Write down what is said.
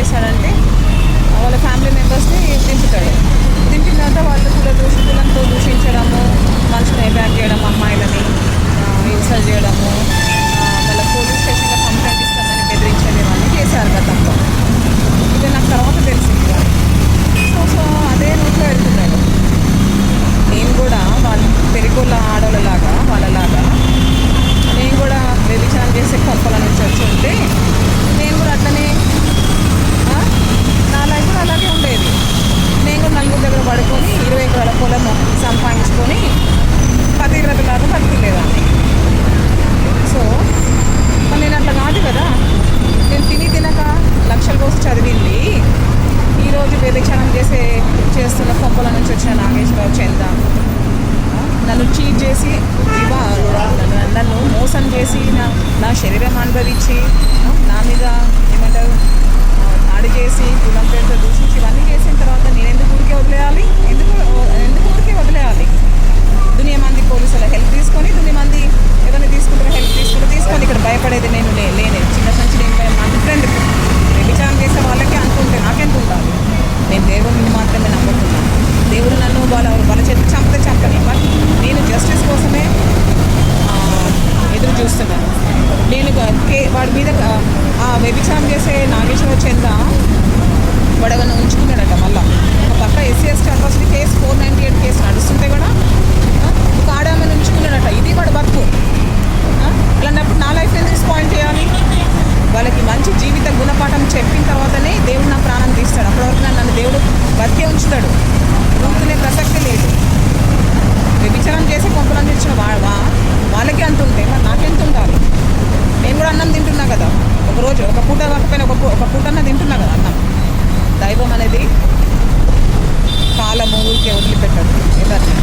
చేశాడంటే వాళ్ళ ఫ్యామిలీ మెంబర్స్ని దింపుతాడు. దింపిన తర్వాత వాళ్ళు కులంతో దూషించడము, మనుషులను అటాక్ చేయడం, అమ్మాయిలని ఇన్సల్ట్ చేయడము, వాళ్ళ పోలీస్ స్టేషన్లో కంప్లైంట్ ఇస్తామని బెదిరించేది ఇవన్నీ చేశారు గతంలో. ఇది నాకు తర్వాత తెలిసింది. సో అదే రూట్లో వెళ్తున్నాడు. నేను కూడా వాళ్ళు పెరిగోళ్ళ ఆడవాళ్ళలాగా వాళ్ళలాగా నేను కూడా వ్యభిచారం చేసే కొంపల నుంచి వచ్చి ఉంటే నేను కూడా అట్లనే నా లైఫ్ కూడా అలాగే ఉండేది. నేను కూడా నలుగురు దగ్గర పడుకొని 20 ఎకరాల పొలం సంపాదించుకొని పతివ్రతలాగా బతికిలేదాన్ని. సో నేను అట్లా కాదు కదా. నేను తినక లక్షల కోసం చదివింది ఈరోజు వ్యభిచారం చేస్తున్న కొంపల నుంచి వచ్చిన నాగేశ్వరరావు చంద నన్ను చీట్ చేసి నన్ను మోసం చేసి నా శరీరం అనుభవించి నా మీద ఏమంటారు నాడి చేసి కులం పేరుతో దూషించి ఇవన్నీ చేసిన తర్వాత నేను ఎందుకు ఊరికే వదిలేయాలి? ఎందుకు ఊరికే వదిలేయాలి? దునియా మంది పోలీసుల హెల్ప్ తీసుకొని మంది ఎవరిని తీసుకుంటారో హెల్ప్ తీసుకొని ఇక్కడ భయపడేది నేను లేనే. చిన్న నుంచి నేను మా ఫ్రెండ్ వ్యభిచారం చేసే వాళ్ళకే అనుకుంటే నాకెంత ఉండాలి? నేను దేవుడిని మాత్రమే నమ్ముతున్నాను. దేవుడు నన్ను వాళ్ళ చేతి చంపని, బట్ నేను జస్టిస్ కోసమే ఎదురు చూస్తున్నాను. నేను వాడి మీద ఆ వ్యభిచారం చేసే నాగేశ్వరరావు చంద వడగను ఉంచుకున్నాడట. మళ్ళీ ఒక పక్క SC/ST అట్రాసిటీ కేసు 498 కేసు నడుస్తుంటే కూడా ఒక ఆడామని ఉంచుకున్నాడట. ఇది వాడు బతుకు. అలాంటప్పుడు నా లైఫ్ ఎందుకు స్పాయిల్ చేయాలి? వాళ్ళకి మంచి జీవిత గుణపాఠం చెప్పిన తర్వాతనే దేవుడు నా ప్రాణం తీస్తాడు. అప్పటివరకు నన్ను దేవుడు బతికే ఉంచుతాడు. ఊరుకునే ప్రసక్తి లేదు. వ్యభిచారం చేసే కొంపలను ఇచ్చిన వాళ్ళకి అంత ఉంటే మరి నాకెంత ఉండాలి? నేను కూడా అన్నం తింటున్నా కదా. ఒకరోజు ఒక పూట కాకపోయినా ఒక పూటన్నా తింటున్నా కదా అన్నం. దైవం అనేది కాలము ఊరికే వదిలిపెట్టదు ఎవరిని.